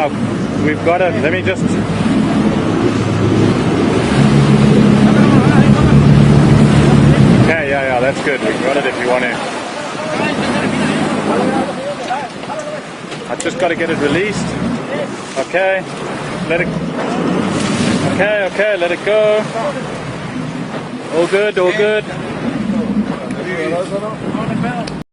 yeah, we've got it. Let me just... Okay, yeah, that's good. We've got it if you want to. I just got to get it released. Okay, let it... Okay, let it go. All good, all good.